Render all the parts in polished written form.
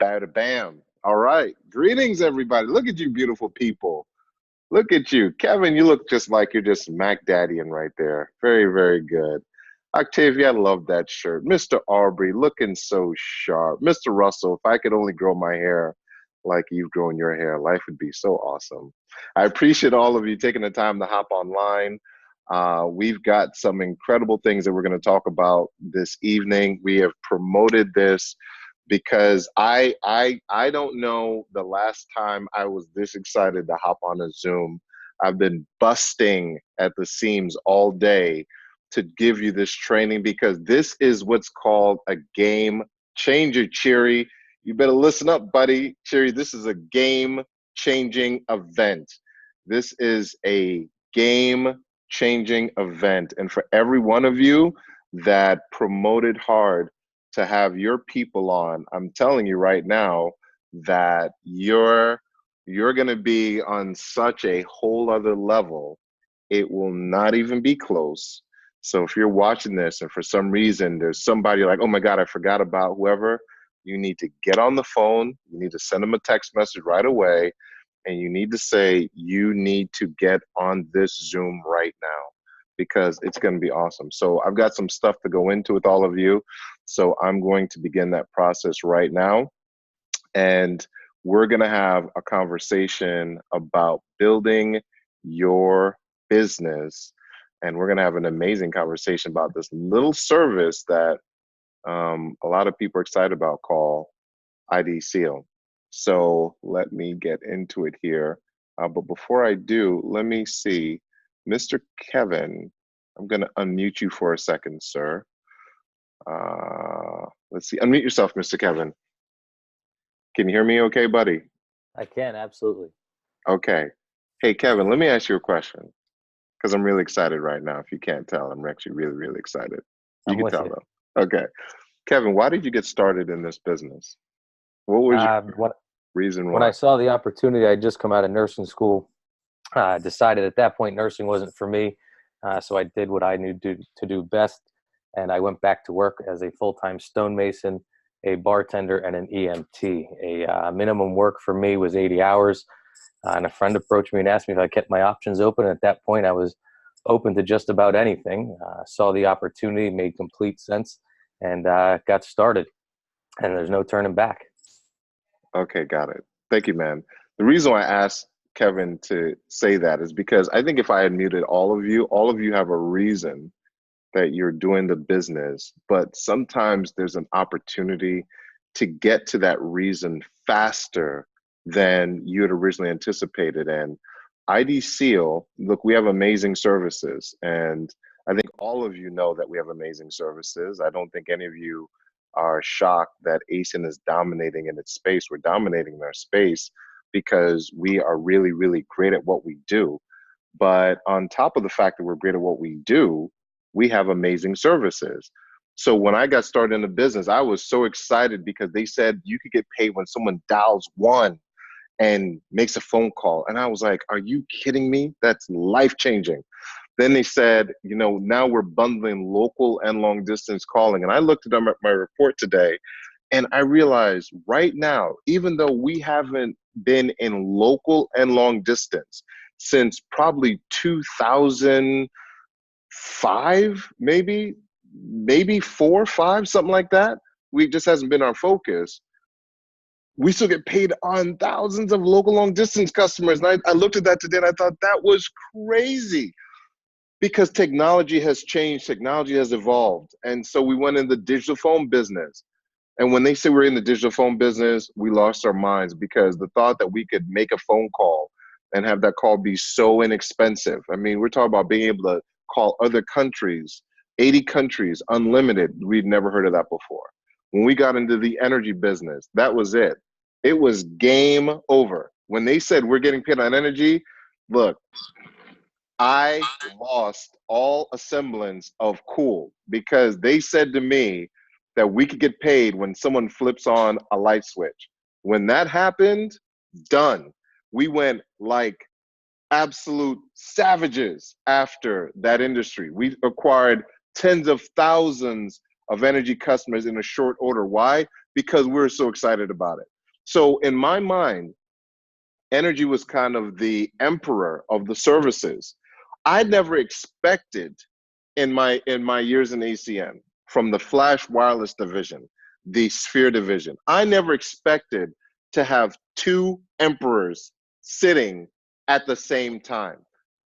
Bada bam. All right. Greetings, everybody. Look at you, beautiful people. Look at you. Kevin, you look just like you're just Mac Daddying right there. Very, very good. Octavia, I love that shirt. Mr. Aubrey, looking so sharp. Mr. Russell, if I could only grow my hair like you've grown your hair, life would be so awesome. I appreciate all of you taking the time to hop online. We've got some incredible things that we're going to talk about this evening. We have promoted this because I don't know the last time I was this excited to hop on a Zoom. I've been busting at the seams all day to give you this training because this is what's called a game changer, Cheery. You better listen up, buddy. Cheery, this is a game changing event. This is a game changing event. And for every one of you that promoted hard to have your people on, I'm telling you right now that you're going to be on such a whole other level. It will not even be close. So if you're watching this and for some reason there's somebody like, oh my God, I forgot about whoever, you need to get on the phone. You need to send them a text message right away. And you need to say, you need to get on this Zoom right now because it's going to be awesome. So I've got some stuff to go into with all of you. So I'm going to begin that process right now. And we're going to have a conversation about building your business. And we're going to have an amazing conversation about this little service that a lot of people are excited about called ID Seal. So let me get into it here. But before I do, let me see. Mr. Kevin, I'm going to unmute you for a second, sir. Let's see. Unmute yourself, Mr. Kevin. Can you hear me okay, buddy? I can, absolutely. Okay. Hey, Kevin, let me ask you a question because I'm really excited right now. If you can't tell, I'm actually really, really excited. You I'm can with tell you. though. Okay. Kevin, why did you get started in this business? What was your reason When I why? saw the opportunity, I just come out of nursing school. I decided at that point nursing wasn't for me, so I did what I knew to do best, and I went back to work as a full-time stonemason, a bartender, and an EMT. A minimum work for me was 80 hours, and a friend approached me and asked me if I kept my options open. At that point, I was open to just about anything. Saw the opportunity, made complete sense, and got started, and there's no turning back. Okay, got it. Thank you, man. The reason why I asked Kevin to say that is because I think if I had muted all of you have a reason that you're doing the business, but sometimes there's an opportunity to get to that reason faster than you had originally anticipated. And ID Seal, look, we have amazing services. And I think all of you know that we have amazing services. I don't think any of you are shocked that ASIN is dominating in its space. We're dominating in our space because we are really, really great at what we do. But on top of the fact that we're great at what we do, we have amazing services. So when I got started in the business, I was so excited because they said you could get paid when someone dials one and makes a phone call. And I was like, are you kidding me? That's life changing. Then they said, you know, now we're bundling local and long distance calling. And I looked at them at my report today and I realized right now, even though we haven't been in local and long distance since probably 2005, maybe 4, 5, something like that. We just hasn't been our focus. We still get paid on thousands of local long distance customers. And I looked at that today and I thought that was crazy because technology has changed, technology has evolved. And so we went in the digital phone business. And when they say we're in the digital phone business, we lost our minds because the thought that we could make a phone call and have that call be so inexpensive. I mean, we're talking about being able to call other countries, 80 countries, unlimited. We'd never heard of that before. When we got into the energy business, that was it. It was game over. When they said we're getting paid on energy, look, I lost all a semblance of cool because they said to me that we could get paid when someone flips on a light switch. When that happened, done. We went like absolute savages after that industry. We acquired tens of thousands of energy customers in a short order. Why? because we're so excited about it. So in my mind, energy was kind of the emperor of the services. I never expected in my years in ACN, from the flash wireless division, the sphere division, I never expected to have two emperors sitting at the same time.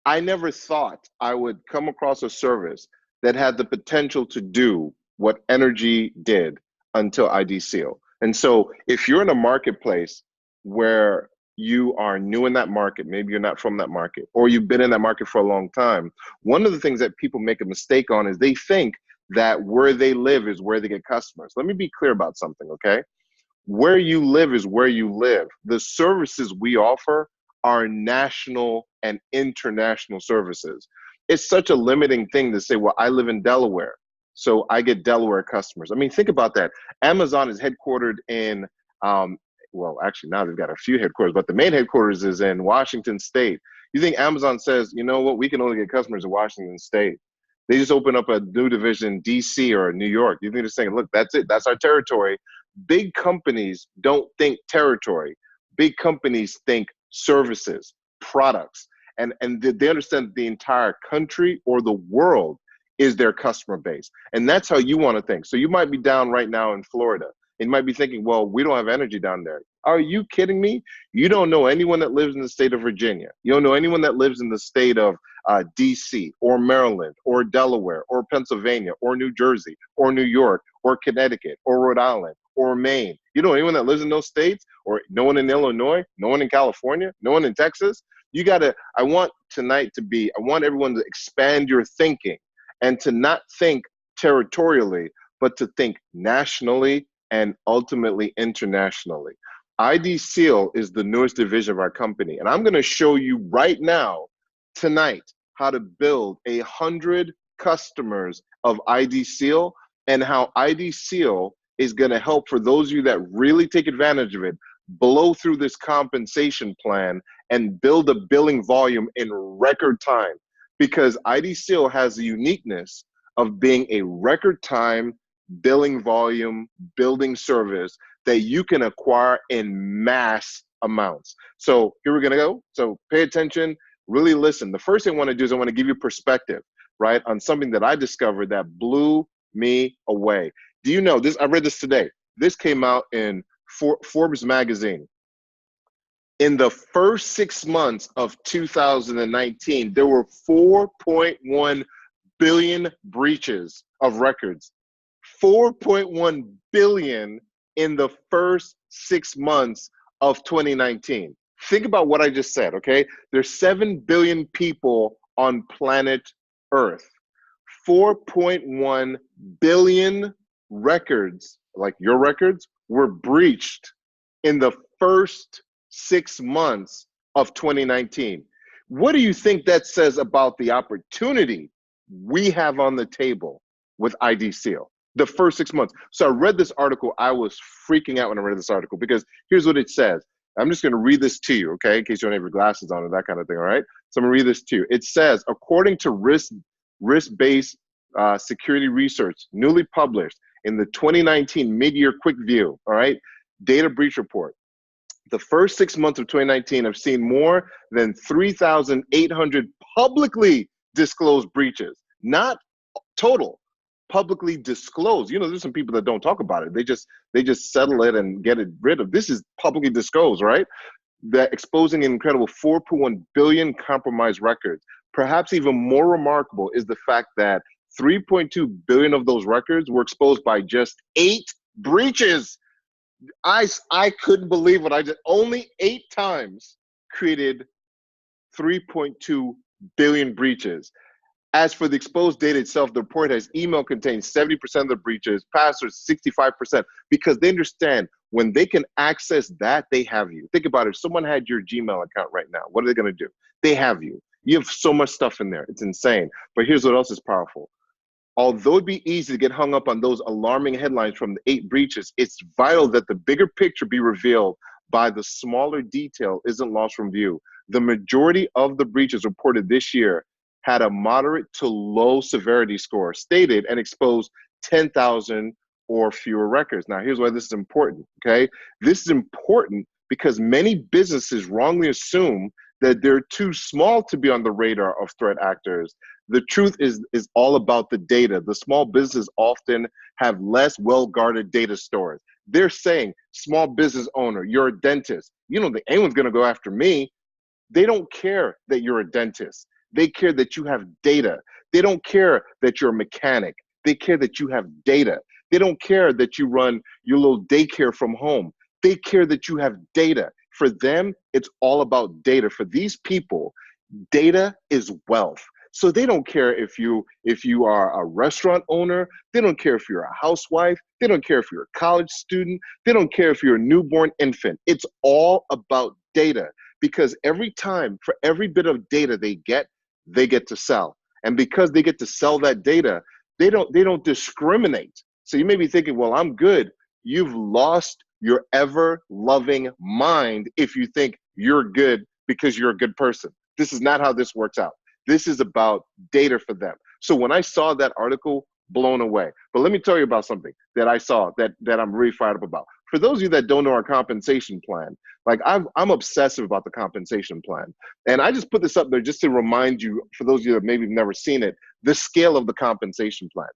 I never thought I would come across a service that had the potential to do what energy did until ID Seal. And so if you're in a marketplace where you are new in that market, maybe you're not from that market, or you've been in that market for a long time, one of the things that people make a mistake on is they think that where they live is where they get customers. Let me be clear about something, okay? Where you live is where you live. The services we offer are national and international services. It's such a limiting thing to say, well, I live in Delaware, so I get Delaware customers. I mean, think about that. Amazon is headquartered in, well, actually now they've got a few headquarters, but the main headquarters is in Washington State. You think Amazon says, you know what, we can only get customers in Washington State. They just open up a new division in DC or New York. You think they're saying, look, that's it, that's our territory. Big companies don't think territory. Big companies think services, products, and they understand the entire country or the world is their customer base. And that's how you want to think. So you might be down right now in Florida and you might be thinking, well, we don't have energy down there. Are you kidding me? You don't know anyone that lives in the state of Virginia. You don't know anyone that lives in the state of DC or Maryland or Delaware or Pennsylvania or New Jersey or New York or Connecticut or Rhode Island or Maine. You know anyone that lives in those states, or no one in Illinois, no one in California, no one in Texas? I want tonight to be, I want everyone to expand your thinking and to not think territorially, but to think nationally and ultimately internationally. ID Seal is the newest division of our company. And I'm going to show you right now, tonight, how to build 100 customers of ID Seal and how ID Seal is going to help for those of you that really take advantage of it, blow through this compensation plan and build a billing volume in record time. Because ID Seal has the uniqueness of being a record time billing volume, building service that you can acquire in mass amounts. So here we're gonna go. So pay attention, really listen. The first thing I wanna do is I wanna give you perspective, right, on something that I discovered that blew me away. Do you know this? I read this today. This came out in Forbes magazine. In the first 6 months of 2019, there were 4.1 billion breaches of records. 4.1 billion in the first 6 months of 2019. Think about what I just said, okay? There's 7 billion people on planet Earth. 4.1 billion records, like your records, were breached in the first 6 months of 2019. What do you think that says about the opportunity we have on the table with ID Seal? The first 6 months. So I read this article. I was freaking out when I read this article because here's what it says. I'm just going to read this to you, okay, in case you don't have your glasses on or that kind of thing, all right? So I'm going to read this to you. It says, according to risk-based security research, newly published in the 2019 mid-year quick view, all right, data breach report, the first 6 months of 2019 have seen more than 3,800 publicly disclosed breaches, not total, publicly disclosed. You know, there's some people that don't talk about it. They just settle it and get it rid of. This is publicly disclosed, right? That exposing an incredible 4.1 billion compromised records. Perhaps even more remarkable is the fact that 3.2 billion of those records were exposed by just 8 breaches. I couldn't believe what I did. Only 8 times created 3.2 billion breaches. As for the exposed data itself, the report has email contains 70% of the breaches, passwords 65%, because they understand when they can access that, they have you. Think about it. If someone had your Gmail account right now, what are they going to do? They have you. You have so much stuff in there. It's insane. But here's what else is powerful. Although it'd be easy to get hung up on those alarming headlines from the 8 breaches, it's vital that the bigger picture be revealed by the smaller detail isn't lost from view. The majority of the breaches reported this year had a moderate to low severity score, stated and exposed 10,000 or fewer records. Now, here's why this is important, okay? This is important because many businesses wrongly assume that they're too small to be on the radar of threat actors. The truth is all about the data. The small businesses often have less well-guarded data stores. They're saying, small business owner, you're a dentist. You don't think anyone's gonna go after me. They don't care that you're a dentist. They care that you have data. They don't care that you're a mechanic. They care that you have data. They don't care that you run your little daycare from home. They care that you have data. For them, it's all about data. For these people, data is wealth. So they don't care if you are a restaurant owner, they don't care if you're a housewife, they don't care if you're a college student, they don't care if you're a newborn infant. It's all about data, because every time, for every bit of data they get to sell. And because they get to sell that data, they don't discriminate. So you may be thinking, well, I'm good. You've lost your ever loving mind if you think you're good because you're a good person. This is not how this works out. This is about data for them. So when I saw that article, blown away. But let me tell you about something that I saw that I'm really fired up about. For those of you that don't know our compensation plan, like I'm obsessive about the compensation plan. And I just put this up there just to remind you, for those of you that maybe have never seen it, the scale of the compensation plan.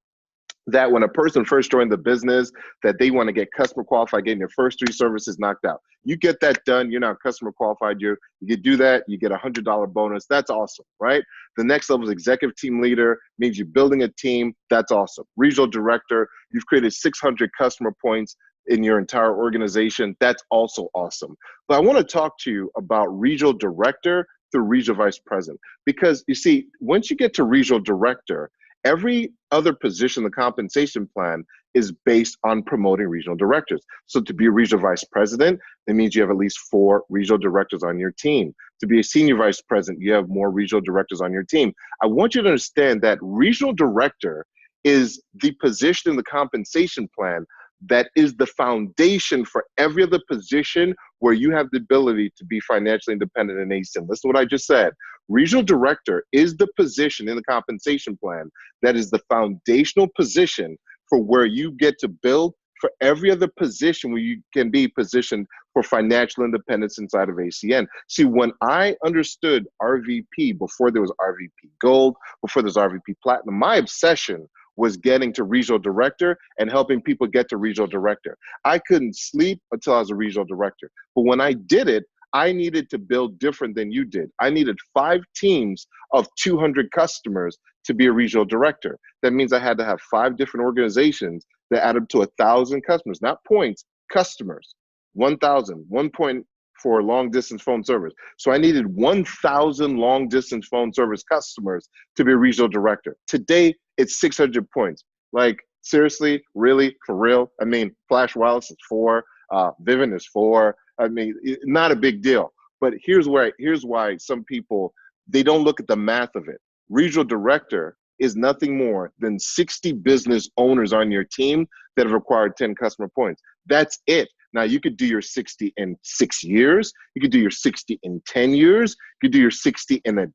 That when a person first joined the business, that they want to get customer qualified, getting their first 3 services knocked out. You get that done, you're now customer qualified, you do that, you get $100 bonus. That's awesome, right? The next level is executive team leader, means you're building a team. That's awesome. Regional director, you've created 600 customer points in your entire organization. That's also awesome. But I want to talk to you about regional director through regional vice president, because you see, once you get to regional director, every other position, the compensation plan is based on promoting regional directors. So to be a regional vice president, that means you have at least 4 regional directors on your team. To be a senior vice president, you have more regional directors on your team. I want you to understand that regional director is the position in the compensation plan that is the foundation for every other position where you have the ability to be financially independent and ASIN. Listen to what I just said. Regional director is the position in the compensation plan that is the foundational position for where you get to build for every other position where you can be positioned for financial independence inside of ACN. See, when I understood RVP, before there was RVP Gold, before there was RVP Platinum, my obsession was getting to regional director and helping people get to regional director. I couldn't sleep until I was a regional director. But when I did it, I needed to build different than you did. I needed 5 teams of 200 customers to be a regional director. That means I had to have 5 different organizations that add up to 1,000 customers, not points, customers. 1,000, 1 point for long distance phone service. So I needed 1,000 long distance phone service customers to be a regional director. Today, it's 600 points. Like, seriously, really, for real? I mean, Flash Wireless is 4, Vivint is 4. I mean, not a big deal. But here's why some people, they don't look at the math of it. Regional director is nothing more than 60 business owners on your team that have acquired 10 customer points. That's it. Now, you could do your 60 in 6 years. You could do your 60 in 10 years. You could do your 60 in a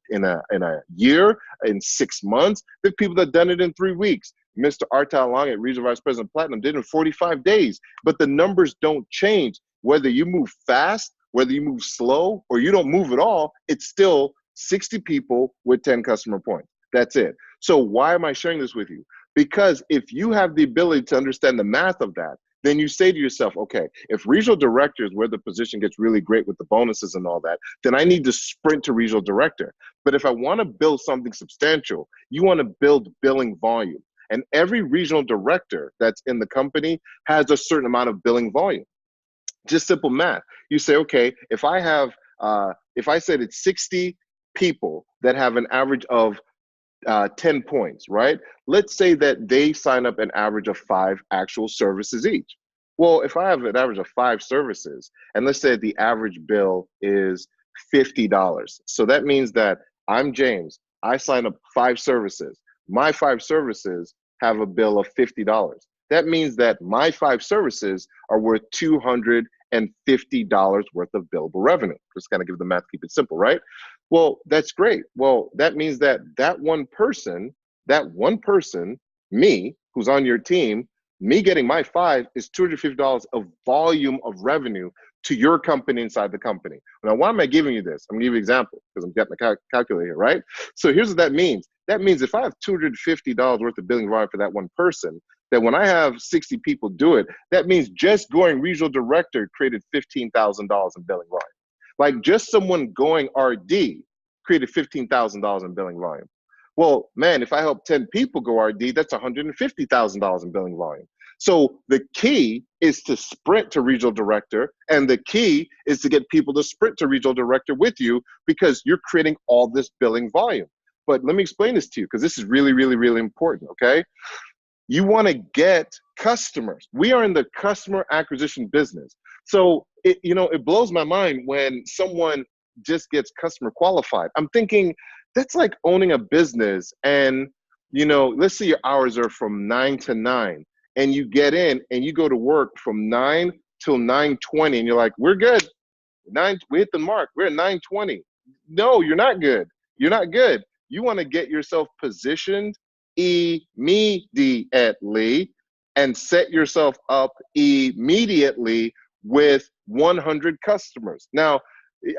year, in 6 months. There's people that have done it in 3 weeks. Mr. Artal Long at Regional Vice President Platinum did it in 45 days. But the numbers don't change. Whether you move fast, whether you move slow, or you don't move at all, it's still 60 people with 10 customer points. That's it. So why am I sharing this with you? Because if you have the ability to understand the math of that, then you say to yourself, okay, if regional director is where the position gets really great with the bonuses and all that, then I need to sprint to regional director. But if I want to build something substantial, you want to build billing volume. And every regional director that's in the company has a certain amount of billing volume. Just simple math. You say, okay, if I said it's 60 people that have an average of 10 points, right? Let's say that they sign up an average of 5 actual services each. Well, if I have an average of 5 services, and let's say the average bill is $50. So that means that I'm James. I sign up 5 services. My 5 services have a bill of $50. That means that my 5 services are worth $250 worth of billable revenue. Just kind of give the math, keep it simple, right? Well, that's great. Well, that means that one person, me, who's on your team, Me getting my 5 is $250 of volume of revenue to your company inside the company. Now, why am I giving you this? I'm going to give you an example because I'm getting a calculator here, right? So here's what that means. That means if I have $250 worth of billing volume for that one person, that when I have 60 people do it, that means just going regional director created $15,000 in billing volume. Like just someone going RD created $15,000 in billing volume. Well, man, if I help 10 people go RD, that's $150,000 in billing volume. So the key is to sprint to regional director, and the key is to get people to sprint to regional director with you because you're creating all this billing volume. But let me explain this to you because this is really, really, really important, okay? You want to get customers. We are in the customer acquisition business. So it blows my mind when someone just gets customer qualified. I'm thinking that's like owning a business and, let's say your hours are from 9 to 9 and you get in and you go to work from 9 till 9:20 and you're like, we're good. We hit the mark. We're at 9:20. No, you're not good. You're not good. You want to get yourself positioned immediately and set yourself up immediately with 100 customers. Now,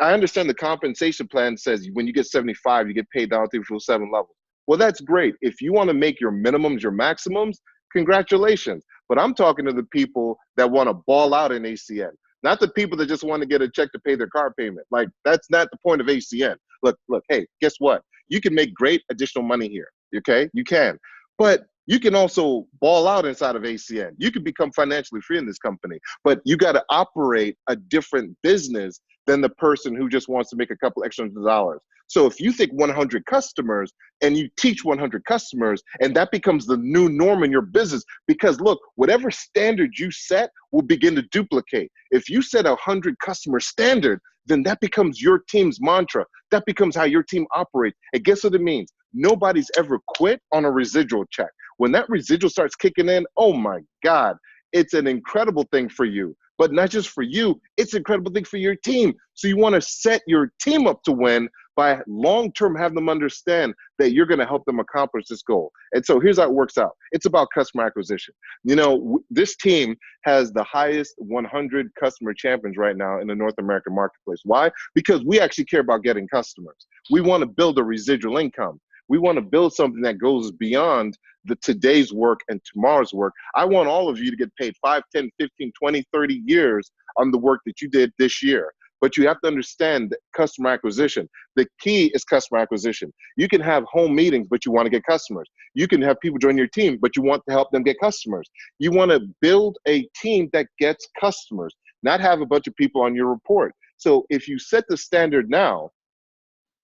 I understand the compensation plan says when you get 75, you get paid down through 7 levels. Well, that's great. If you want to make your minimums your maximums, congratulations. But I'm talking to the people that want to ball out in ACN, not the people that just want to get a check to pay their car payment. Like, that's not the point of ACN. Look, hey, guess what? You can make great additional money here, okay? You can. But you can also ball out inside of ACN. You can become financially free in this company, but you got to operate a different business than the person who just wants to make a couple extra dollars. So if you think 100 customers and you teach 100 customers, and that becomes the new norm in your business, because look, whatever standard you set will begin to duplicate. If you set 100 customer standard, then that becomes your team's mantra. That becomes how your team operates. And guess what it means? Nobody's ever quit on a residual check. When that residual starts kicking in, oh my God, it's an incredible thing for you. But not just for you, it's an incredible thing for your team. So you want to set your team up to win by long-term having them understand that you're going to help them accomplish this goal. And so here's how it works out. It's about customer acquisition. This team has the highest 100 customer champions right now in the North American marketplace. Why? Because we actually care about getting customers. We want to build a residual income. We want to build something that goes beyond the today's work and tomorrow's work. I want all of you to get paid 5, 10, 15, 20, 30 years on the work that you did this year. But you have to understand customer acquisition. The key is customer acquisition. You can have home meetings, but you want to get customers. You can have people join your team, but you want to help them get customers. You want to build a team that gets customers, not have a bunch of people on your report. So if you set the standard now,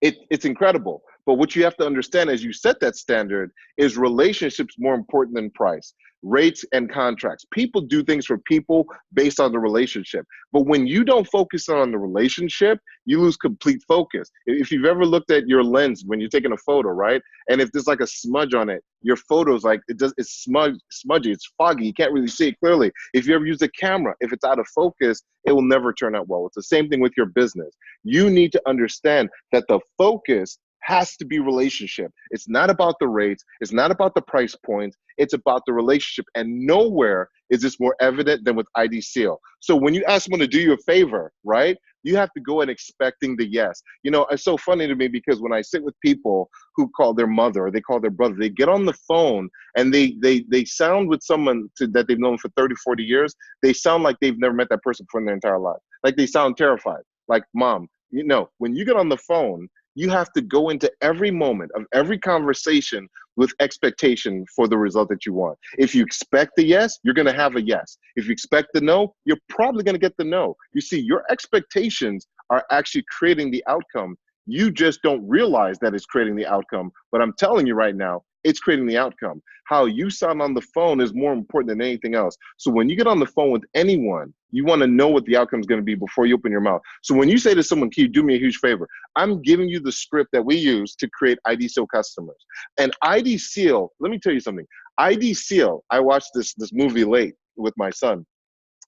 it's incredible. But what you have to understand as you set that standard is relationships more important than price, rates and contracts. People do things for people based on the relationship. But when you don't focus on the relationship, you lose complete focus. If you've ever looked at your lens when you're taking a photo, right? And if there's like a smudge on it, your photo's like, it's smudgy, it's foggy, you can't really see it clearly. If you ever use a camera, if it's out of focus, it will never turn out well. It's the same thing with your business. You need to understand that the focus has to be relationship. It's not about the rates. It's not about the price points. It's about the relationship. And nowhere is this more evident than with ID Seal. So when you ask someone to do you a favor, right, you have to go in expecting the yes. It's so funny to me because when I sit with people who call their mother or they call their brother, they get on the phone and they sound with someone that they've known for 30, 40 years. They sound like they've never met that person before in their entire life. Like they sound terrified. Like, Mom, when you get on the phone, you have to go into every moment of every conversation with expectation for the result that you want. If you expect the yes, you're going to have a yes. If you expect the no, you're probably going to get the no. You see, your expectations are actually creating the outcome. You just don't realize that it's creating the outcome. But I'm telling you right now, it's creating the outcome. How you sound on the phone is more important than anything else. So when you get on the phone with anyone, you want to know what the outcome is going to be before you open your mouth. So when you say to someone, can you do me a huge favor? I'm giving you the script that we use to create ID Seal customers. And ID Seal, let me tell you something. ID Seal, I watched this movie late with my son.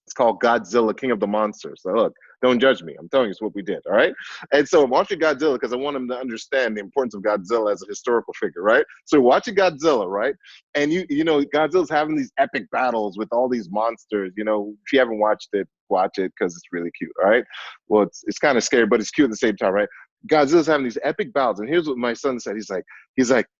It's It's called Godzilla, King of the Monsters. So look, don't judge me. I'm telling you, it's what we did. All right. And so I'm watching Godzilla because I want him to understand the importance of Godzilla as a historical figure. Right. So watching Godzilla, right, and you know Godzilla's having these epic battles with all these monsters. You know, if you haven't watched it, watch it because it's really cute. All right. Well, it's kind of scary, but it's cute at the same time, right? Godzilla's having these epic battles, and here's what my son said. He's like,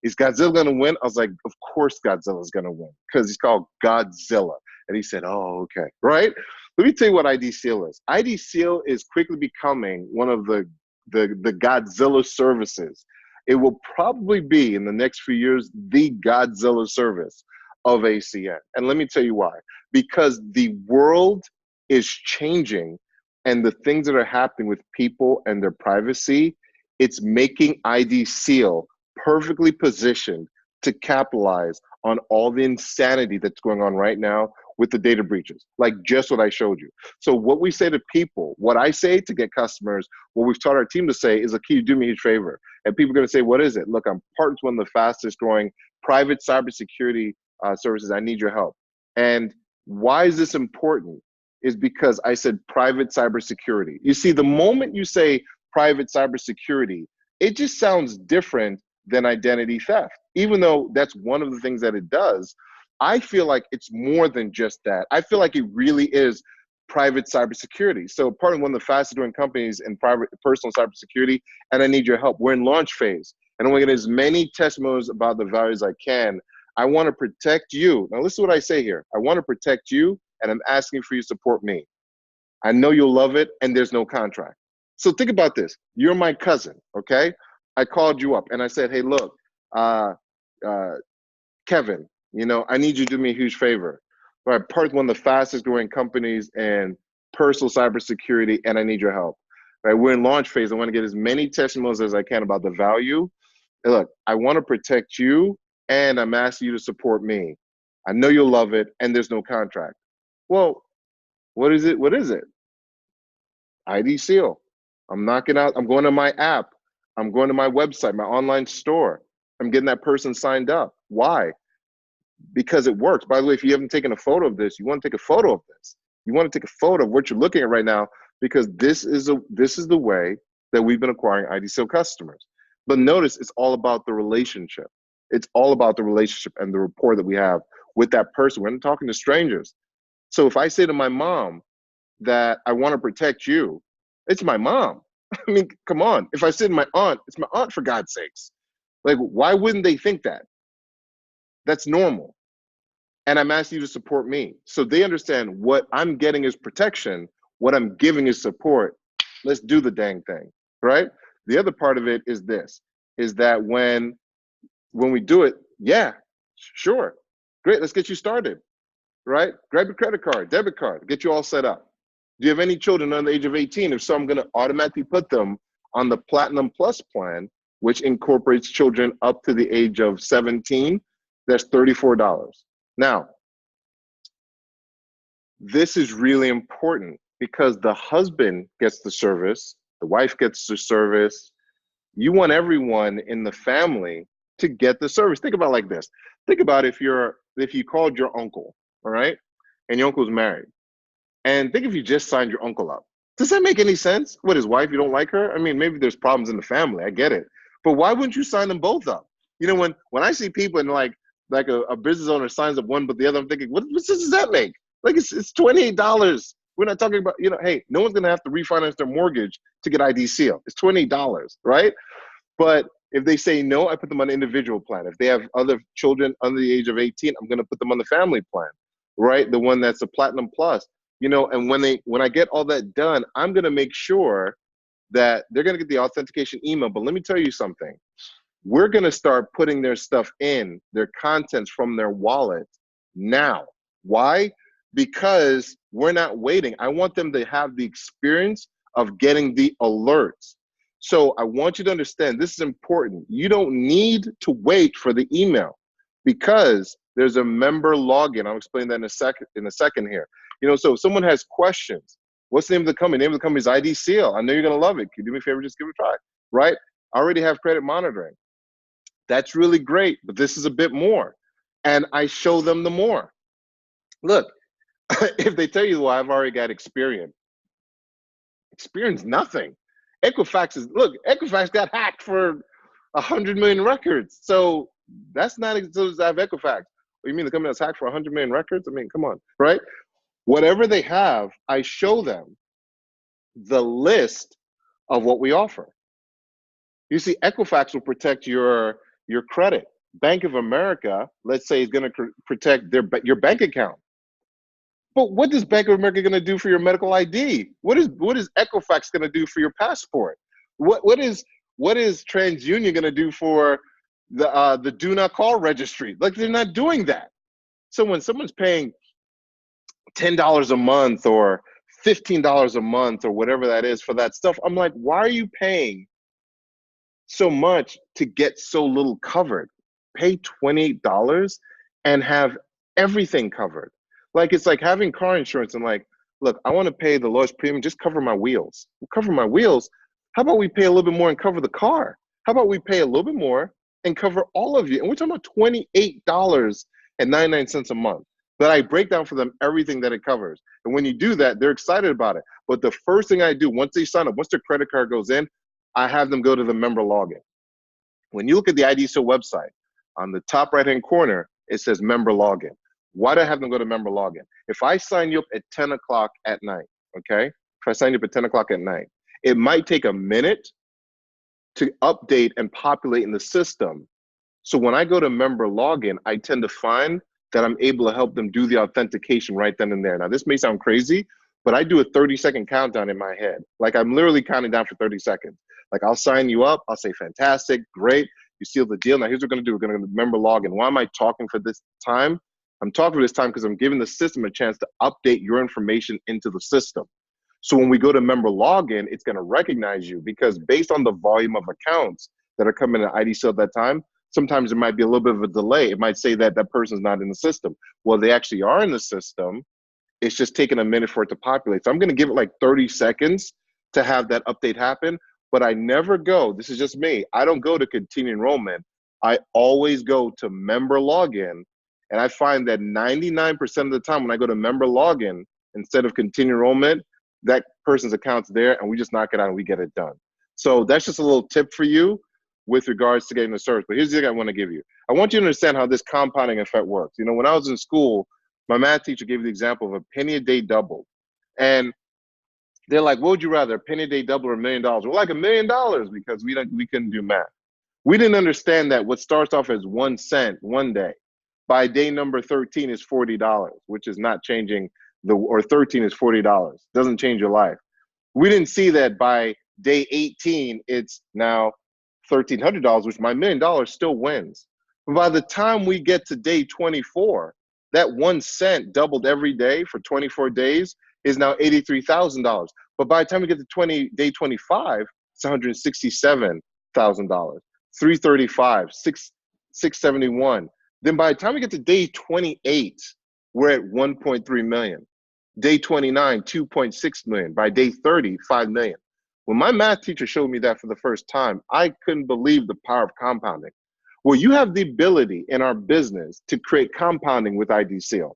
is Godzilla gonna win? I was like, of course Godzilla's gonna win because he's called Godzilla. And he said, oh, okay, right. Let me tell you what ID Seal is. ID Seal is quickly becoming one of the Godzilla services. It will probably be in the next few years the Godzilla service of ACN. And let me tell you why. Because the world is changing, and the things that are happening with people and their privacy, it's making ID Seal perfectly positioned to capitalize on all the insanity that's going on right now with the data breaches, like just what I showed you. So what we say to people, what I say to get customers, what we've taught our team to say is, like, can you do me a huge favor? And people are going to say, what is it? Look, I'm partnered with one of the fastest growing private cybersecurity services. I need your help. And why is this important? Is because I said private cybersecurity. You see, the moment you say private cybersecurity, it just sounds different than identity theft, even though that's one of the things that it does. I feel like it's more than just that. I feel like it really is private cybersecurity. So part of one of the fastest growing companies in private personal cybersecurity, and I need your help. We're in launch phase, and I'm going to get as many testimonies about the value as I can. I want to protect you. Now listen to what I say here. I want to protect you, and I'm asking for you to support me. I know you'll love it, and there's no contract. So think about this. You're my cousin, okay? I called you up, and I said, hey, look, uh, Kevin, you know, I need you to do me a huge favor. All right, part of one of the fastest growing companies in personal cybersecurity, and I need your help. All right, we're in launch phase. I want to get as many testimonials as I can about the value. And look, I want to protect you, and I'm asking you to support me. I know you'll love it, and there's no contract. Well, what is it? What is it? ID Seal. I'm knocking out, I'm going to my app. I'm going to my website, my online store. I'm getting that person signed up. Why? Because it works. By the way, if you haven't taken a photo of this, you want to take a photo of this. You want to take a photo of what you're looking at right now, because this is the way that we've been acquiring ID Seal customers. But notice, it's all about the relationship. It's all about the relationship and the rapport that we have with that person. We're not talking to strangers. So if I say to my mom that I want to protect you, it's my mom. I mean, come on. If I say to my aunt, it's my aunt, for God's sakes. Like, why wouldn't they think that? That's normal. And I'm asking you to support me. So they understand what I'm getting is protection, what I'm giving is support. Let's do the dang thing, right? The other part of it is this, is that when we do it, yeah, sure, great, let's get you started, right? Grab your credit card, debit card, get you all set up. Do you have any children under the age of 18? If so, I'm going to automatically put them on the Platinum Plus plan, which incorporates children up to the age of 17. That's $34. Now, this is really important because the husband gets the service, the wife gets the service. You want everyone in the family to get the service. Think about it like this. Think about if you called your uncle, all right, and your uncle's married, and think if you just signed your uncle up. Does that make any sense? What, his wife, you don't like her? I mean, maybe there's problems in the family. I get it. But why wouldn't you sign them both up? You know, when I see people and like a business owner signs up one but the other, I'm thinking, what sense does that make? Like, it's $28. We're not talking about, you know, hey, no one's gonna have to refinance their mortgage to get ID Seal. It's $28, right? But if they say no, I put them on an individual plan. If they have other children under the age of 18, I'm gonna put them on the family plan, right? The one that's a Platinum Plus. You know, and when I get all that done, I'm gonna make sure that they're gonna get the authentication email. But let me tell you something. We're gonna start putting their stuff in, their contents from their wallet now. Why? Because we're not waiting. I want them to have the experience of getting the alerts. So I want you to understand, this is important. You don't need to wait for the email because there's a member login. I'll explain that in a second here. You know, so if someone has questions, what's the name of the company? The name of the company is ID Seal. I know you're gonna love it. Can you do me a favor, just give it a try, right? I already have credit monitoring. That's really great, but this is a bit more. And I show them the more. Look, If they tell you, well, I've already got experience nothing. Equifax got hacked for 100 million records. So that's not as I have Equifax. What, you mean the company that's hacked for 100 million records? I mean, come on, right? Whatever they have, I show them the list of what we offer. You see, Equifax will protect your credit. Bank of America, let's say, is going to protect your bank account. But what is Bank of America going to do for your medical ID? What is Equifax going to do for your passport? What is TransUnion going to do for the do not call registry? Like, they're not doing that. So when someone's paying $10 a month or $15 a month or whatever that is for that stuff, I'm like, why are you paying so much to get so little covered? Pay $28 and have everything covered. Like, it's like having car insurance and like, look, I want to pay the lowest premium, just cover my wheels. We'll cover my wheels. How about we pay a little bit more and cover the car? How about we pay a little bit more and cover all of you? And we're talking about $28.99 a month. But I break down for them everything that it covers. And when you do that, they're excited about it. But the first thing I do once they sign up, once their credit card goes in, I have them go to the member login. When you look at the IDSO website, on the top right-hand corner, it says member login. Why do I have them go to member login? If I sign you up at 10 o'clock at night, okay? If I sign you up at 10 o'clock at night, it might take a minute to update and populate in the system. So when I go to member login, I tend to find that I'm able to help them do the authentication right then and there. Now, this may sound crazy, but I do a 30-second countdown in my head. Like, I'm literally counting down for 30 seconds. Like, I'll sign you up. I'll say, fantastic, great. You seal the deal. Now, here's what we're going to do. We're going to member login. Why am I talking for this time? I'm talking for this time because I'm giving the system a chance to update your information into the system. So when we go to member login, it's going to recognize you because based on the volume of accounts that are coming to IDSO at that time, sometimes there might be a little bit of a delay. It might say that that person's not in the system. Well, they actually are in the system. It's just taking a minute for it to populate. So I'm going to give it like 30 seconds to have that update happen. But I never go, this is just me, I don't go to continue enrollment. I always go to member login. And I find that 99% of the time when I go to member login, instead of continue enrollment, that person's account's there and we just knock it out and we get it done. So that's just a little tip for you with regards to getting the service. But here's the thing I want to give you. I want you to understand how this compounding effect works. You know, when I was in school, my math teacher gave the example of a penny a day doubled. And they're like, what would you rather, a penny a day double or $1 million? We're like $1 million because we couldn't do math. We didn't understand that what starts off as 1 cent one day, by day number 13 is $40, which is not changing or 13 is $40. Doesn't change your life. We didn't see that by day 18, it's now $1,300, which my $1 million still wins. But by the time we get to day 24, that 1 cent doubled every day for 24 days is now $83,000. But by the time we get to day 25, it's $167,000, 335, 671. Then by the time we get to day 28, we're at 1.3 million. Day 29, 2.6 million. By day 30, 5 million. When my math teacher showed me that for the first time, I couldn't believe the power of compounding. Well, you have the ability in our business to create compounding with IDSO.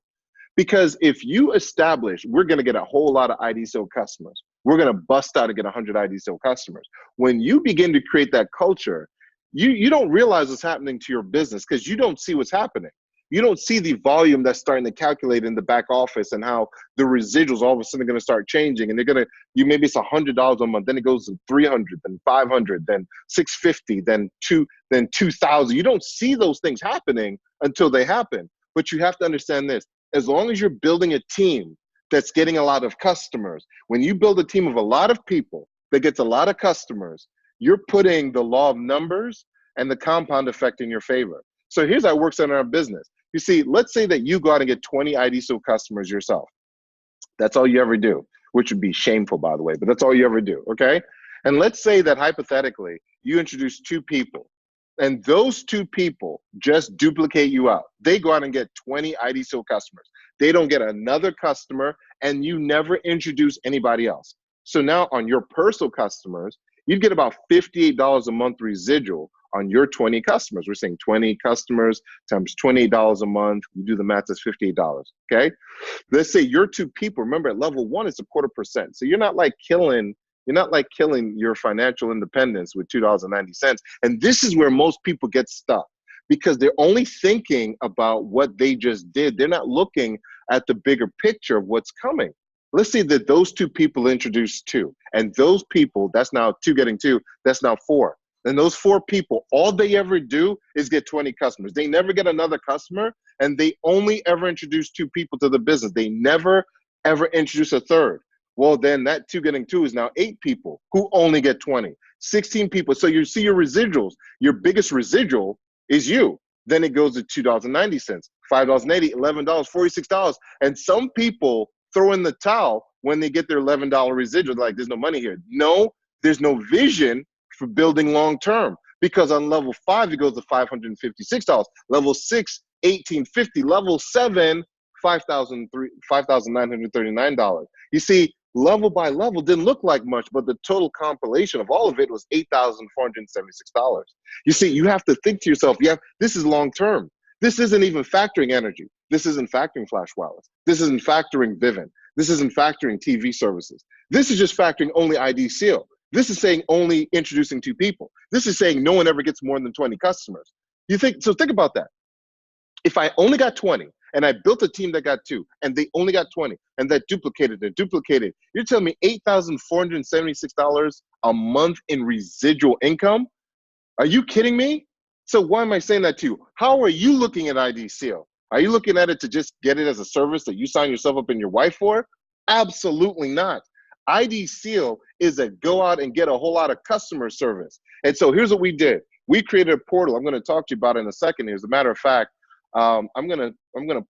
Because if you establish, we're going to get a whole lot of IDSO customers. We're going to bust out and get 100 IDSO customers. When you begin to create that culture, you don't realize what's happening to your business because you don't see what's happening. You don't see the volume that's starting to calculate in the back office and how the residuals all of a sudden are going to start changing. And they're going to, maybe it's $100 a month, then it goes to 300, then 500, then 650, then 2,000. You don't see those things happening until they happen. But you have to understand this. As long as you're building a team that's getting a lot of customers, when you build a team of a lot of people that gets a lot of customers, you're putting the law of numbers and the compound effect in your favor. So here's how it works in our business. You see, let's say that you go out and get 20 IDSO customers yourself. That's all you ever do, which would be shameful, by the way, but that's all you ever do, okay? And let's say that hypothetically, you introduce 2 people, and those 2 people just duplicate you out. They go out and get 20 IDSO customers. They don't get another customer, and you never introduce anybody else. So now on your personal customers, you'd get about $58 a month residual on your 20 customers. We're saying 20 customers times $28 a month. You do the math, that's $58. Okay. Let's say you're two people. Remember, at level one, it's a 0.25%. So you're not like killing your financial independence with $2.90. And this is where most people get stuck because they're only thinking about what they just did. They're not looking at the bigger picture of what's coming. Let's say that those two people introduced two, and those people, that's now two getting two, that's now four. And those four people, all they ever do is get 20 customers. They never get another customer, and they only ever introduce two people to the business. They never, ever introduce a third. Well, then that two getting two is now 8 people who only get 20, 16 people. So you see your residuals. Your biggest residual is you. Then it goes to $2.90, $5.80, $11, $46. And some people throw in the towel when they get their $11 residual. Like, there's no money here. No, there's no vision for building long term, because on level 5 it goes to $556, level 6 $1,850, level 7 $5,939. You see, level by level didn't look like much, but the total compilation of all of it was $8,476. You see, you have to think to yourself, this is long term. This isn't even factoring energy. This isn't factoring Flash Wireless. This isn't factoring Vivint. This isn't factoring TV services. This is just factoring only ID Seal. This is saying only introducing 2 people. This is saying no one ever gets more than 20 customers. Think about that. If I only got 20 and I built a team that got 2 and they only got 20 and that duplicated, you're telling me $8,476 a month in residual income? Are you kidding me? So why am I saying that to you? How are you looking at ID Seal? Are you looking at it to just get it as a service that you sign yourself up and your wife for? Absolutely not. ID Seal is a go out and get a whole lot of customer service. And so here's what we did. We created a portal. I'm going to talk to you about it in a second. As a matter of fact, I'm gonna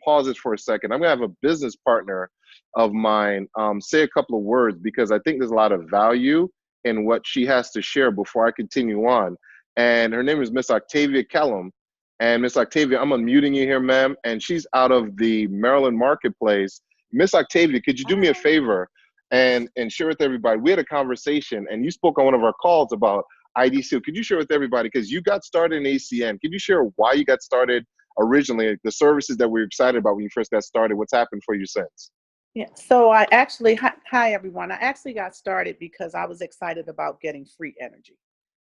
pause this for a second. I'm gonna have a business partner of mine say a couple of words, because I think there's a lot of value in what she has to share before I continue on. And her name is Miss Octavia Kellum. And Miss Octavia, I'm unmuting you here, ma'am. And she's out of the Maryland marketplace. Miss Octavia, could you do me a favor and share with everybody? We had a conversation, and you spoke on one of our calls about ID Seal. Could you share with everybody, because you got started in ACN? Could you share why you got started originally, the services that we were excited about when you first got started? What's happened for you since? Yeah, so I actually, hi everyone. I actually got started because I was excited about getting free energy.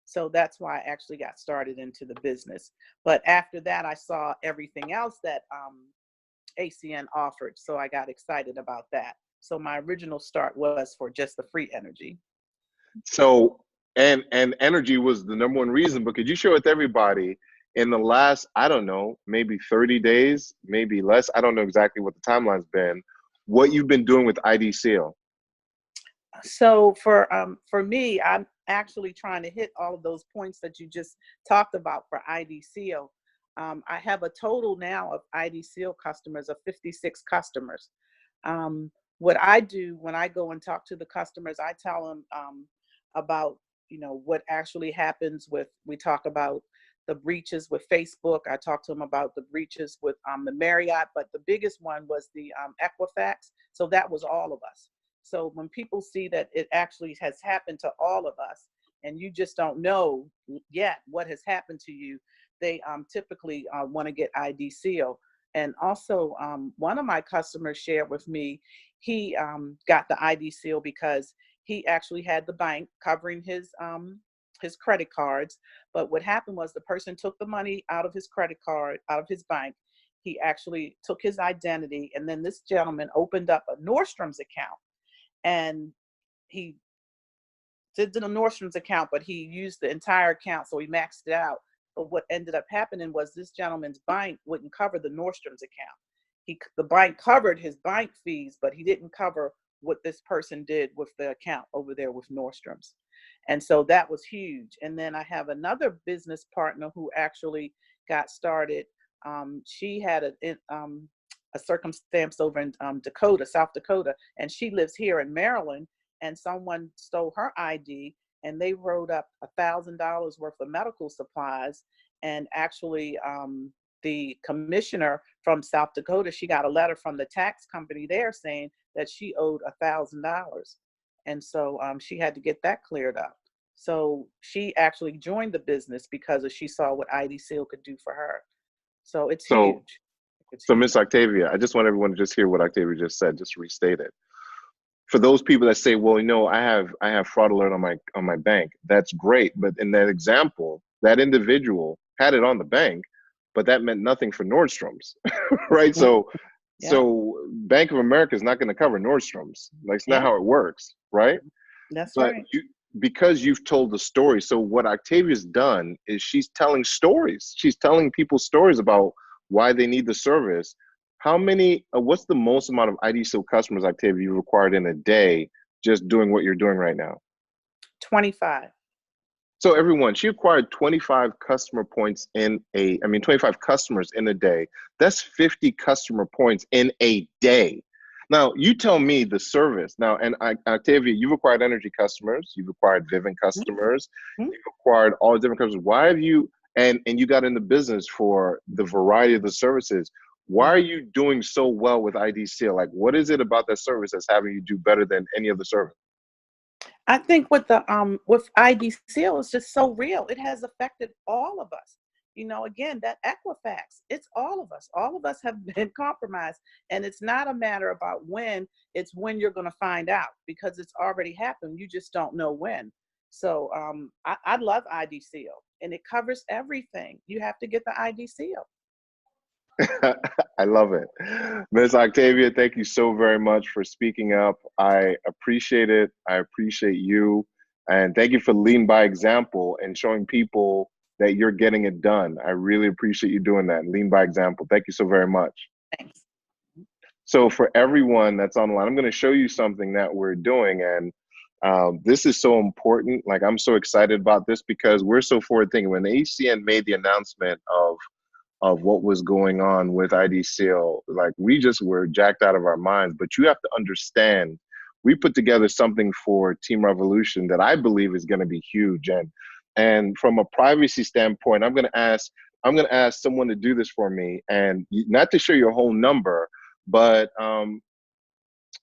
So that's why I actually got started into the business. But after that, I saw everything else that ACN offered. So I got excited about that. So my original start was for just the free energy. So, and energy was the number one reason, but could you share with everybody in the last, I don't know, maybe 30 days, maybe less, I don't know exactly what the timeline's been, what you've been doing with ID Seal? So for me, I'm actually trying to hit all of those points that you just talked about for ID Seal. I have a total now of ID Seal customers of 56 customers. What I do when I go and talk to the customers, I tell them about, what actually happens with, we talk about the breaches with Facebook. I talked to them about the breaches with the Marriott, but the biggest one was the Equifax. So that was all of us. So when people see that it actually has happened to all of us, and you just don't know yet what has happened to you, they typically want to get ID Seal. And also, one of my customers shared with me, he got the ID Seal because he actually had the bank covering his credit cards. But what happened was the person took the money out of his credit card, out of his bank. He actually took his identity, and then this gentleman opened up a Nordstrom's account, and he did the Nordstrom's account, but he used the entire account, so he maxed it out. But what ended up happening was this gentleman's bank wouldn't cover the Nordstrom's account. The bank covered his bank fees, but he didn't cover what this person did with the account over there with Nordstrom's. And so that was huge. And then I have another business partner who actually got started. She had a circumstance over in Dakota, South Dakota, and she lives here in Maryland, and someone stole her ID, and they wrote up $1,000 worth of medical supplies. And actually, the commissioner from South Dakota, she got a letter from the tax company there saying that she owed $1,000. And so she had to get that cleared up. So she actually joined the business because she saw what ID Seal could do for her. So it's So, huge. It's so huge. Miss Octavia, I just want everyone to just hear what Octavia just said, just restate it. For those people that say, well, I have fraud alert on my bank, that's great. But in that example, that individual had it on the bank, but that meant nothing for Nordstrom's, right? Mhm. So Yeah, so Bank of America is not going to cover Nordstrom's. Like, it's not yeah, how it works, right? that's But right. because you've told the story, so what Octavia's done is she's telling stories. She's telling people stories about why they need the service. How many? What's the most amount of ID Seal customers, Octavia, you required in a day just doing what you're doing right now? 25. So everyone, she acquired 25 customer points I mean, 25 customers in a day. That's 50 customer points in a day. Now, you tell me the service. Now, and Octavia, you've acquired energy customers, you've acquired Vivint customers, Mhm. you've acquired all different customers. Why have you, and you got in the business for the variety of the services. Why are Mhm. you doing so well with ID Seal? Like, what is it about that service that's having you do better than any other service? I think with the with IDCO, it's just so real. It has affected all of us. Again, that Equifax, it's all of us. All of us have been compromised. And it's not a matter about when, it's when you're going to find out because it's already happened. You just don't know when. So I love IDCO and it covers everything. You have to get the IDCO. I love it. Ms. Octavia, thank you so very much for speaking up. I appreciate it. I appreciate you. And thank you for leading by example and showing people that you're getting it done. I really appreciate you doing that. Lean by example. Thank you so very much. Thanks. So for everyone that's online, I'm going to show you something that we're doing. And this is so important. Like, I'm so excited about this because we're so forward thinking. When the HCN made the announcement of what was going on with IDCL, like, we just were jacked out of our minds. But you have to understand, we put together something for Team Revolution that I believe is going to be huge. And from a privacy standpoint, I'm going to ask someone to do this for me, and not to share your whole number, but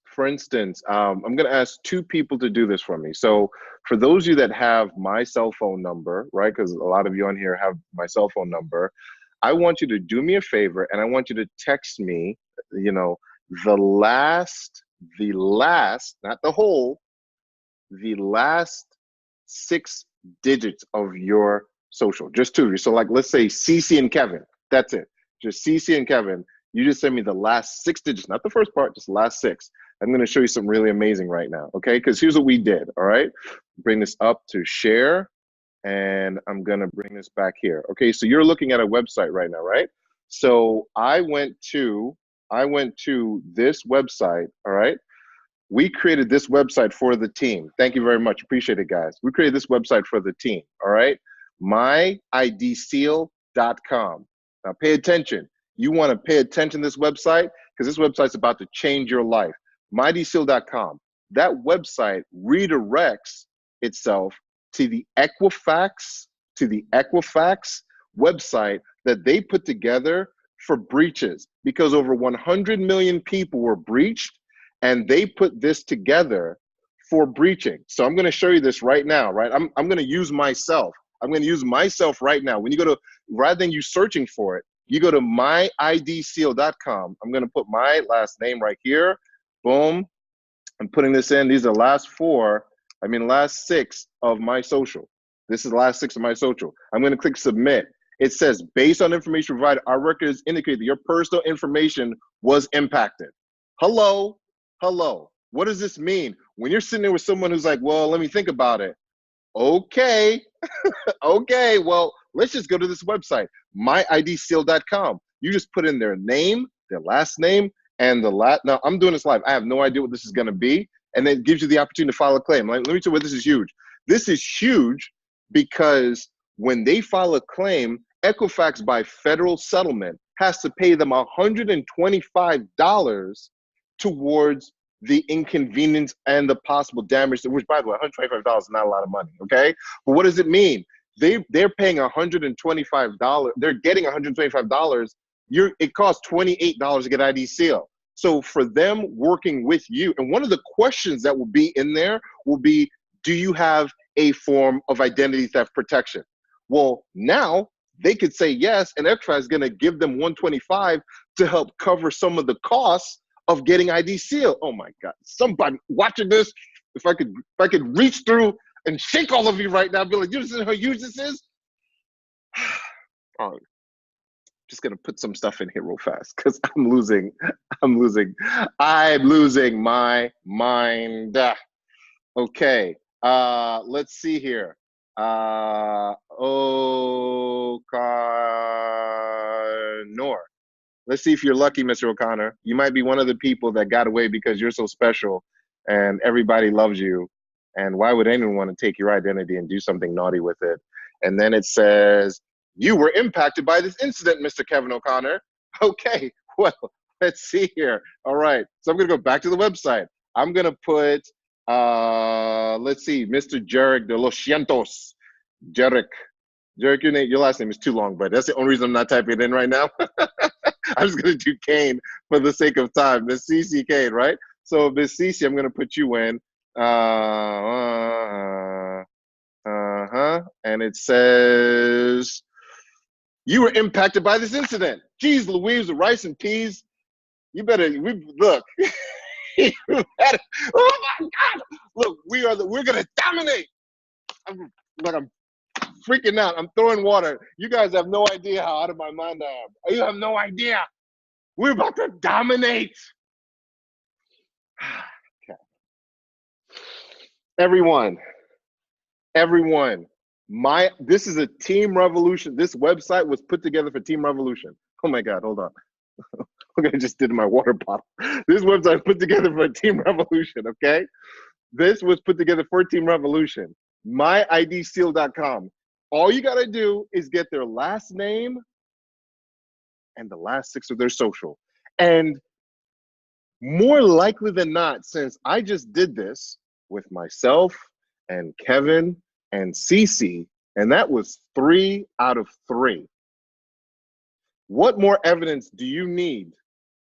for instance, I'm going to ask two people to do this for me. So for those of you that have my cell phone number, right, because a lot of you on here have my cell phone number, I want you to do me a favor and I want you to text me, you know, the last, not the whole, the last 6 digits of your social, just two of you. So, like, let's say CC and Kevin. That's it. Just CC and Kevin. You just send me the last 6 digits, not the first part, just the last six. I'm going to show you something really amazing right now. Okay. Because here's what we did. All right. Bring this up to share. And I'm going to bring this back here. Okay. So you're looking at a website right now, right? So I went to this website. All right. We created this website for the team. Thank you very much. Appreciate it, guys. We created this website for the team. All right. MyIDSeal.com. Now pay attention. You want to pay attention to this website because this website's about to change your life. MyIDSeal.com. That website redirects itself to the Equifax website that they put together for breaches, because over 100 million people were breached, and they put this together for breaching. So I'm going to show you this right now, right? I'm going to use myself. I'm going to use myself right now. When you go to, rather than you searching for it, you go to myidseal.com. I'm going to put my last name right here. Boom. I'm putting this in. These are the last six of my social. This is the last six of my social. I'm going to click submit. It says, based on information provided, our records indicate that your personal information was impacted. Hello. What does this mean? When you're sitting there with someone who's like, well, let me think about it. Okay. Okay. Well, let's just go to this website, myidseal.com. You just put in their name, their last name, and now I'm doing this live. I have no idea what this is going to be. And then it gives you the opportunity to file a claim. Let me tell you what this is huge. This is huge because when they file a claim, Equifax, by federal settlement, has to pay them $125 towards the inconvenience and the possible damage, which, by the way, $125 is not a lot of money, okay? But what does it mean? They're paying $125. They're getting $125. It costs $28 to get ID seal. So for them working with you, and one of the questions that will be in there will be, do you have a form of identity theft protection. Well, now they could say yes, and Equifax is going to give them 125 to help cover some of the costs of getting ID Seal. Oh my God! Somebody watching this, if I could reach through and shake all of you right now, be like, you understand how huge this is? Oh, just gonna put some stuff in here real fast because I'm losing my mind. Okay, let's see here. O'Connor. Let's see if you're lucky, Mr. O'Connor. You might be one of the people that got away because you're so special and everybody loves you. And why would anyone want to take your identity and do something naughty with it? And then it says, you were impacted by this incident, Mr. Kevin O'Connor. Okay, well, let's see here. All right, so I'm going to go back to the website. I'm going to put, let's see, Mr. Jarek de los Cientos. Jarek, your last name is too long, but that's the only reason I'm not typing it in right now. I'm just going to do Kane for the sake of time. Miss Cece Kane, right? So Miss Cece, I'm going to put you in. And it says, you were impacted by this incident. Geez, Louise, with rice and peas. You better, look. You better, oh my God. Look, we're going to dominate. I'm freaking out. I'm throwing water. You guys have no idea how out of my mind I am. You have no idea. We're about to dominate. Okay. Everyone, this is a team revolution. This website was put together for Team Revolution. Oh my God, hold on. Look, I just did my water bottle. This website put together for Team Revolution, okay? This was put together for Team Revolution. MyIDSeal.com. All you got to do is get their last name and the last 6 of their social. And more likely than not, since I just did this with myself and Kevin and Cece, and that was 3 out of 3. What more evidence do you need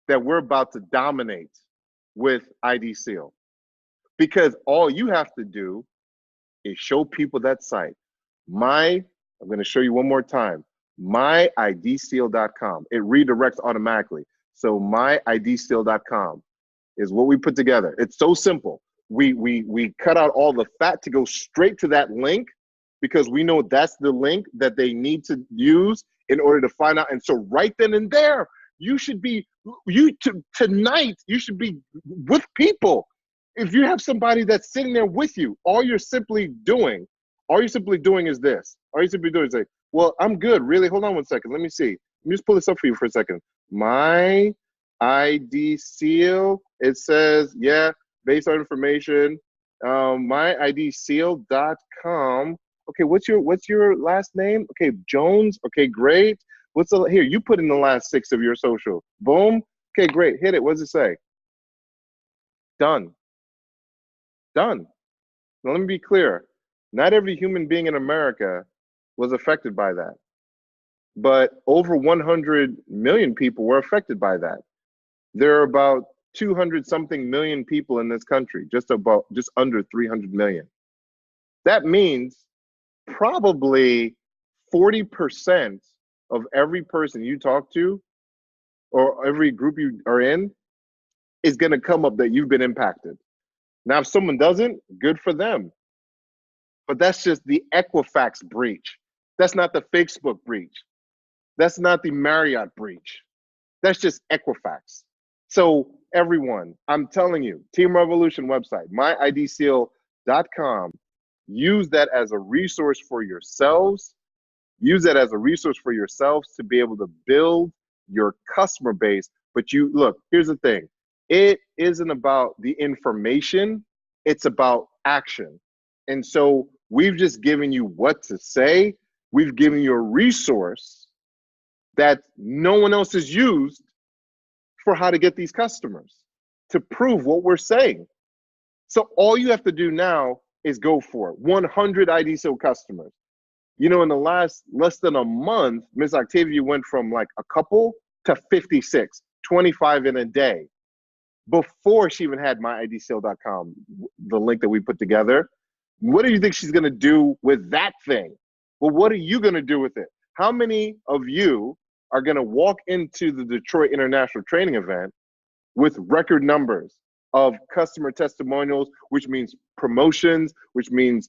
that we're about to dominate with ID Seal? Because all you have to do is show people that site. I'm going to show you one more time. MyIDSeal.com. It redirects automatically. So MyIDSeal.com is what we put together. It's so simple. We cut out all the fat to go straight to that link because we know that's the link that they need to use in order to find out. And so right then and there, you should be, tonight, you should be with people. If you have somebody that's sitting there with you, all you're simply doing is this. All you're simply doing is like, well, I'm good, really? Hold on one second. Let me see. Let me just pull this up for you for a second. My ID Seal, it says, yeah, based on information, myidseal.com. Okay, what's your last name? Okay, Jones. Okay, great. Here, you put in the last 6 of your social. Boom. Okay, great. Hit it. What does it say? Done. Done. Now, let me be clear. Not every human being in America was affected by that. But over 100 million people were affected by that. There are about 200 something million people in this country, just under 300 million. That means probably 40% of every person you talk to or every group you are in is going to come up that you've been impacted. Now, if someone doesn't, good for them. But that's just the Equifax breach. That's not the Facebook breach. That's not the Marriott breach. That's just Equifax. So everyone, I'm telling you, Team Revolution website, myidseal.com, use that as a resource for yourselves. Use that as a resource for yourselves to be able to build your customer base. But look, here's the thing. It isn't about the information. It's about action. And so we've just given you what to say. We've given you a resource that no one else has used for how to get these customers to prove what we're saying. So all you have to do now is go for it. 100 IDSO customers. You know, in the less than a month, Ms. Octavia went from like a couple to 56, 25 in a day. Before she even had myidseal.com, the link that we put together, What do you think she's going to do with that thing? Well, what are you going to do with it? How many of you are going to walk into the Detroit International Training Event with record numbers of customer testimonials, which means promotions, which means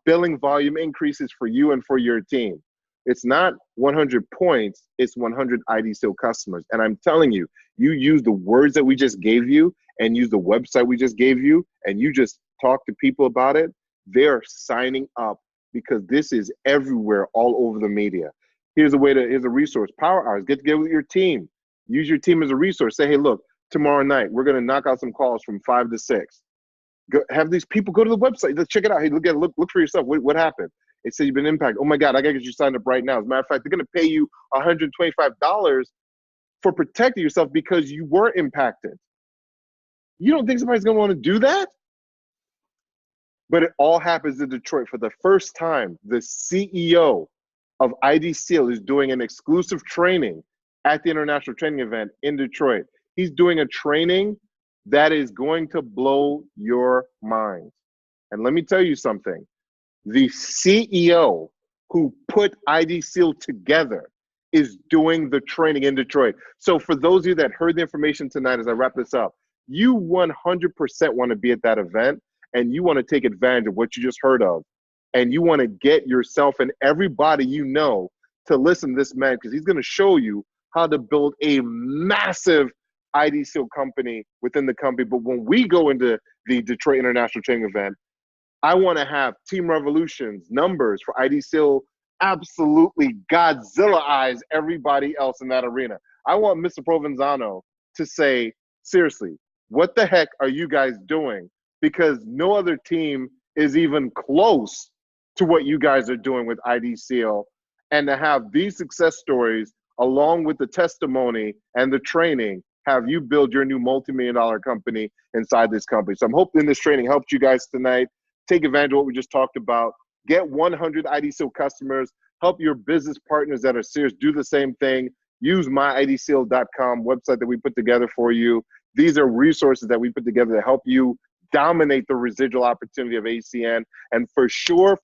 billing volume increases for you and for your team? It's not 100 points, it's 100 IDSIL customers. And I'm telling you, you use the words that we just gave you and use the website we just gave you, and you just talk to people about it, they're signing up because this is everywhere, all over the media. Here's a resource, Power Hours, get together with your team. Use your team as a resource. Say, hey, look, tomorrow night, we're gonna knock out some calls from 5 to 6. Have these people go to the website. Let's check it out. Hey, look for yourself. What happened? It says you've been impacted. Oh my God, I gotta get you signed up right now. As a matter of fact, they're gonna pay you $125 for protecting yourself because you were impacted. You don't think somebody's gonna want to do that? But it all happens in Detroit. For the first time, the CEO of IDSEAL is doing an exclusive training at the International Training Event in Detroit. He's doing a training that is going to blow your mind. And let me tell you something. The CEO who put IDSEAL together is doing the training in Detroit. So for those of you that heard the information tonight as I wrap this up, you 100% want to be at that event, and you want to take advantage of what you just heard of, and you want to get yourself and everybody you know to listen to this man, because he's going to show you how to build a massive IDSEAL company within the company. But when we go into the Detroit International Training Event, I want to have Team Revolution's numbers for IDSEAL absolutely Godzilla-eyes everybody else in that arena. I want Mr. Provenzano to say, seriously, what the heck are you guys doing? Because no other team is even close to what you guys are doing with IDSEAL. And to have these success stories along with the testimony and the training, have you build your new multi-million-dollar company inside this company. So I'm hoping this training helped you guys tonight. Take advantage of what we just talked about. Get 100 IDSEAL customers. Help your business partners that are serious do the same thing. Use myidseal.com website that we put together for you. These are resources that we put together to help you dominate the residual opportunity of ACN. And for sure,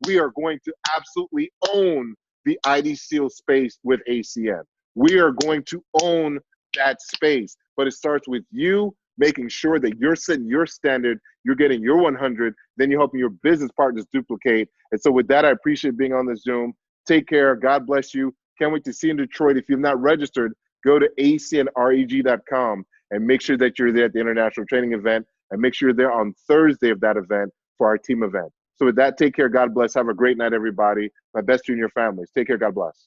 we are going to absolutely own the IDSEAL space with ACN. We are going to own that space, but it starts with you making sure that you're setting your standard, you're getting your 100, then you're helping your business partners duplicate. And so with that, I appreciate being on the Zoom. Take care. God bless you. Can't wait to see you in Detroit. If you've not registered, go to acnreg.com and make sure that you're there at the International Training Event, and make sure you're there on Thursday of that event for our team event. So with that, take care. God bless. Have a great night, everybody. My best to you and your families. Take care. God bless.